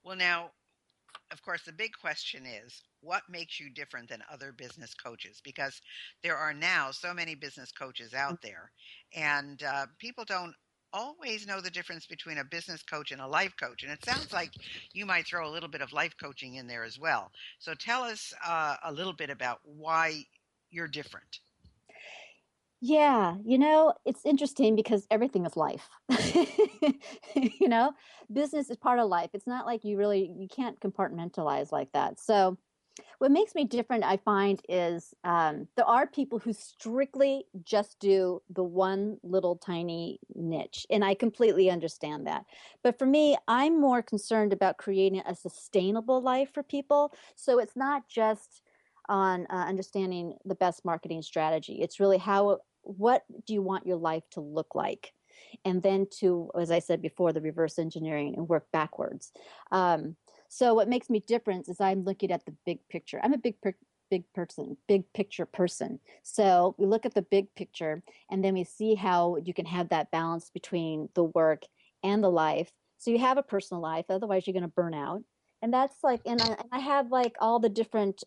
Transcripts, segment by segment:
Well, now, of course, the big question is what makes you different than other business coaches? Because there are now so many business coaches out there, and people don't always know the difference between a business coach and a life coach. And it sounds like you might throw a little bit of life coaching in there as well. So tell us a little bit about why you're different. Yeah, it's interesting because everything is life. You know, Business is part of life. It's not like you can't compartmentalize like that. So, what makes me different, I find, is there are people who strictly just do the one little tiny niche, and I completely understand that. But for me, I'm more concerned about creating a sustainable life for people. So it's not just on understanding the best marketing strategy. It's really what do you want your life to look like? And then to, as I said before, the reverse engineering and work backwards. So what makes me different is I'm looking at the big picture. I'm a big picture person. So we look at the big picture and then we see how you can have that balance between the work and the life. So you have a personal life, otherwise you're going to burn out. And that's like, and I have like all the different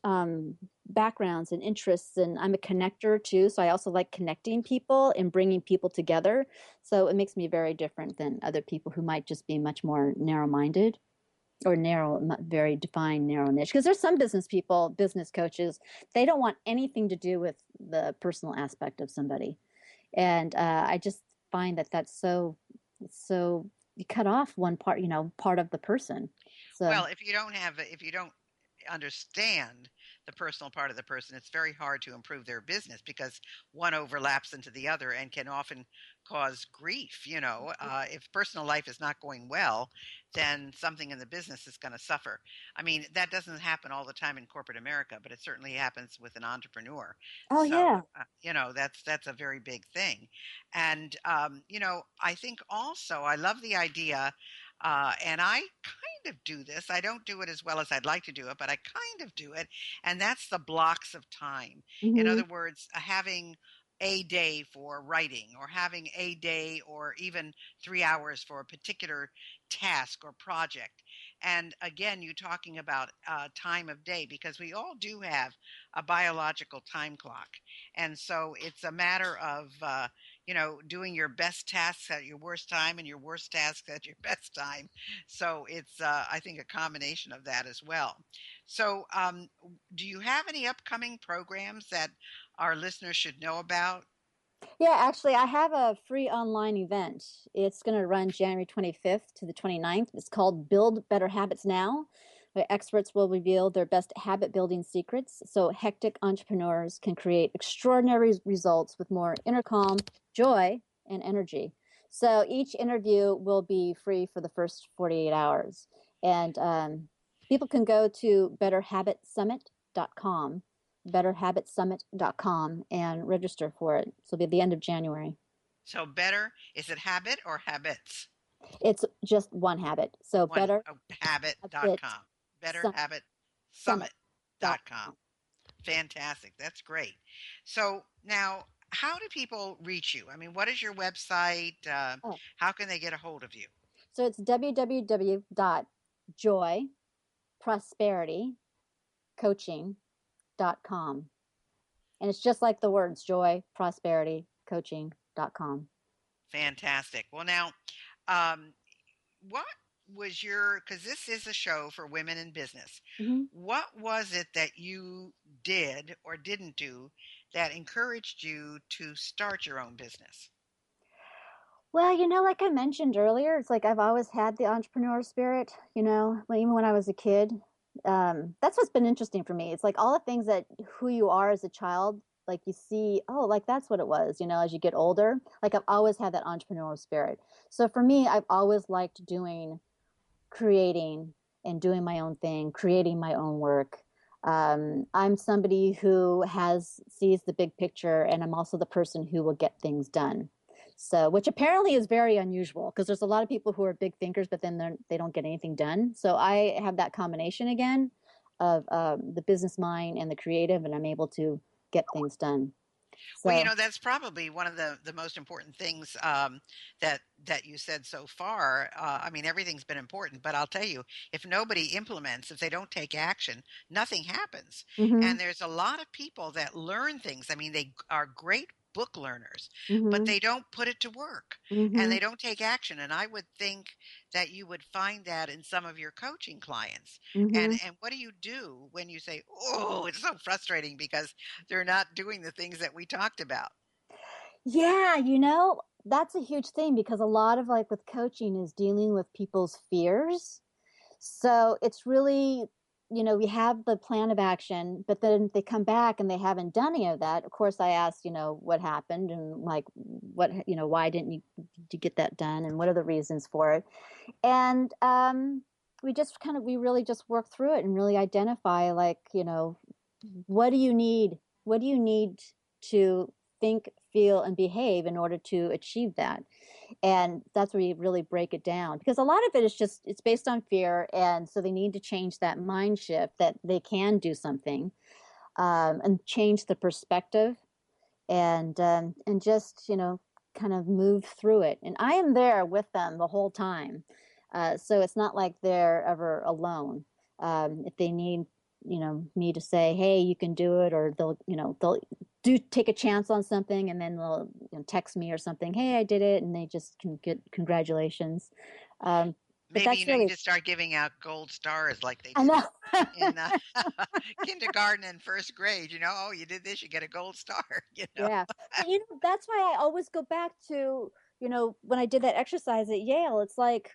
backgrounds and interests, and I'm a connector too. So I also like connecting people and bringing people together. So it makes me very different than other people who might just be much more narrow-minded or very defined narrow niche. Because there's some business people, business coaches, they don't want anything to do with the personal aspect of somebody. And I just find that that's so you cut off one part, part of the person. So, Well, if you don't understand the personal part of the person, it's very hard to improve their business because one overlaps into the other and can often cause grief. If personal life is not going well, then something in the business is going to suffer. I mean, that doesn't happen all the time in corporate America, but it certainly happens with an entrepreneur. oh So, yeah, that's a very big thing. And I think also I love the idea. And I kind of do this. I don't do it as well as I'd like to do it, but I kind of do it. And that's the blocks of time. In hmm other words, having a day for writing or having a day or even 3 hours for a particular task or project. And again, you talking about time of day because we all do have a biological time clock. And so it's a matter of, doing your best tasks at your worst time and your worst tasks at your best time. So it's, I think, a combination of that as well. So, do you have any upcoming programs that our listeners should know about? yeah. Actually, I have a free online event. It's going to run January 25th to the 29th. It's called Build Better Habits Now, where experts will reveal their best habit building secrets so hectic entrepreneurs can create extraordinary results with more inner calm, joy, and energy. So each interview will be free for the first 48 hours. And people can go to betterhabitsummit.com and register for it. So it'll be at the end of January. So, better, is it habit or habits? It's just one habit. So One, better habit habit.com. summit dot Betterhabitsummit.com. com. Fantastic. That's great. So now, how do people reach you? I mean, what is your website? Oh, How can they get a hold of you? so it's www.joyprosperitycoaching.com. And it's just like the words joyprosperitycoaching.com. Fantastic. Well, now, um, what was your, because this is a show for women in business, Mm-hmm. what was it that you did or didn't do that encouraged you to start your own business? Well, like I mentioned earlier, it's like I've always had the entrepreneur spirit, even when I was a kid. That's what's been interesting for me. It's like all the things that who you are as a child, like you see, oh, like that's what it was, as you get older. Like I've always had that entrepreneurial spirit. So for me, I've always liked creating and doing my own thing, creating my own work. I'm somebody who sees the big picture, and I'm also the person who will get things done. So, which apparently is very unusual because there's a lot of people who are big thinkers, but then they don't get anything done. So I have that combination again of the business mind and the creative, and I'm able to get things done. Well, So, that's probably one of the most important things that you said so far. I mean, everything's been important, but I'll tell you, if nobody implements, if they don't take action, nothing happens. hmm And there's a lot of people that learn things. I mean, they are great book learners, but hmm they don't put it to work and hmm they don't take action. And I would think that you would find that in some of your coaching clients. And hmm and what do when you say, "Oh, it's so frustrating because they're not doing the things that we talked about"? Yeah, that's a huge thing because a lot of like with coaching is dealing with people's fears. So it's really, we have the plan of action, but then they come back and they haven't done any of that. Of course, I asked, what happened and like why didn't you get that done and what are the reasons for it? And we really just work through it and really identify like, what do you need? What do you need to think, feel, and behave in order to achieve that? And that's where you really break it down because a lot of it is just it's based on fear, and so they need to change that mind shift that they can do something, and change the perspective, and just kind of move through it. And I am there with them the whole time, so it's not like they're ever alone. If they need me to say, hey, you can do it, or they'll do take a chance on something, and then they'll text me or something, hey, I did it, and they just can get congratulations. But Maybe, that's you really, just start giving out gold stars like they I did know. in kindergarten and first grade. Oh, you did this, you get a gold star. you know. Yeah. But that's why I always go back to, when I did that exercise at Yale, it's like,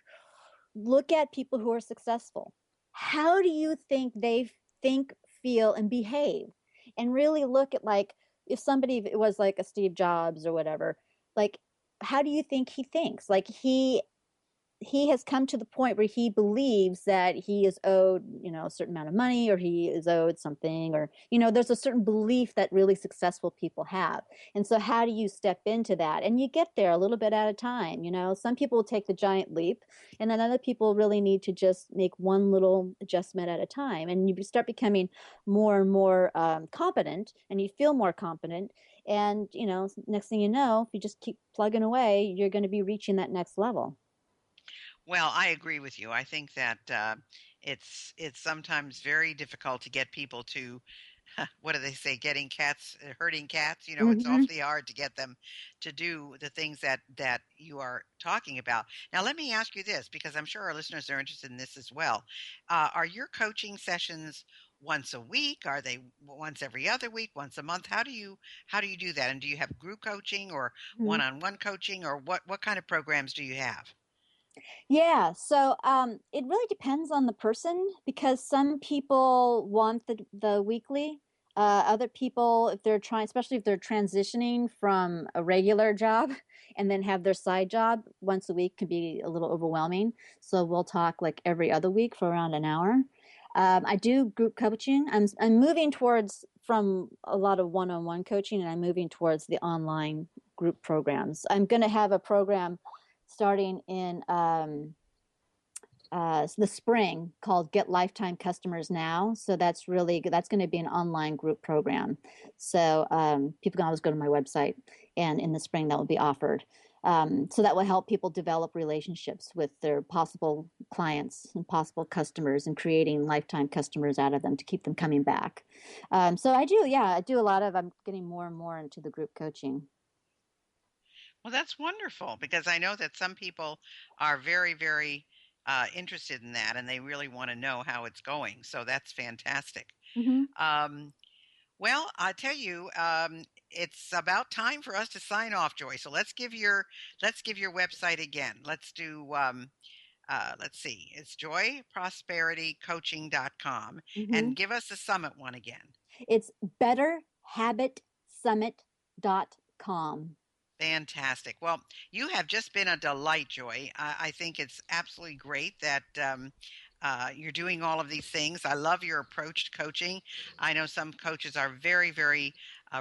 look at people who are successful. How do you think they think, feel, and behave? And really look at like if somebody was like a Steve Jobs or whatever, like how do you think he thinks? Like he has come to the point where he believes that he is owed, a certain amount of money, or he is owed something, or, there's a certain belief that really successful people have. And so how do you step into that? And you get there a little bit at a time. Some people will take the giant leap, and then other people really need to just make one little adjustment at a time. And you start becoming more and more competent, and you feel more competent. And, next thing you know, if you just keep plugging away, you're going to be reaching that next level. Well, I agree with you. I think that it's sometimes very difficult to get people to what do they say? Getting cats, herding cats. It's hmm awfully hard to get them to do the things that you are talking about. Now, let me ask you this, because I'm sure our listeners are interested in this as well. Are your coaching sessions once a week? Are they once every other week? Once a month? How do you do that? And do you have group coaching or one-on-one coaching, or what kind of programs do you have? Yeah, so it really depends on the person because some people want the weekly. Other people, if they're trying, especially if they're transitioning from a regular job and then have their side job once a week, can be a little overwhelming. So we'll talk like every other week for around an hour. I do group coaching. I'm moving towards from a lot of one-on-one coaching, and I'm moving towards the online group programs. I'm going to have a program starting in the spring called Get Lifetime Customers Now. So that's going to be an online group program. So people can always go to my website, and in the spring that will be offered. So that will help people develop relationships with their possible clients and possible customers, and creating lifetime customers out of them to keep them coming back. So I do a lot of. I'm getting more and more into the group coaching. Well, that's wonderful because I know that some people are very, very interested in that and they really want to know how it's going. So that's fantastic. hmm Um, well, I tell you, it's about time for us to sign off, Joy. So let's give your website again. Let's see, it's joyprosperitycoaching.com, hmm and give us the summit one again. It's betterhabitsummit.com. Fantastic. Well, you have just been a delight, Joy. I think it's absolutely great that you're doing all of these things. I love your approach to coaching. I know some coaches are very, very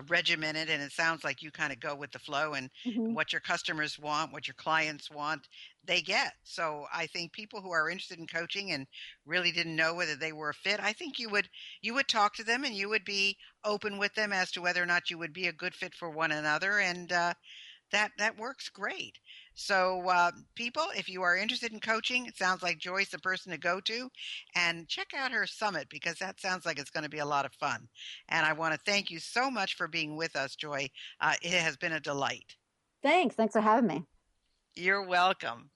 regimented, and it sounds like you kind of go with the flow, and Hmm. what your customers want, what your clients want, they get. So I think people who are interested in coaching and really didn't know whether they were a fit, I think you would talk to them and you would be open with them as to whether or not you would be a good fit for one another, and that works great. So, people, if you are interested in coaching, it sounds like Joy's the person to go to, and check out her summit because that sounds like it's going to be a lot of fun. And I want to thank you so much for being with us, Joy. It has been a delight. Thanks. Thanks for having me. You're welcome.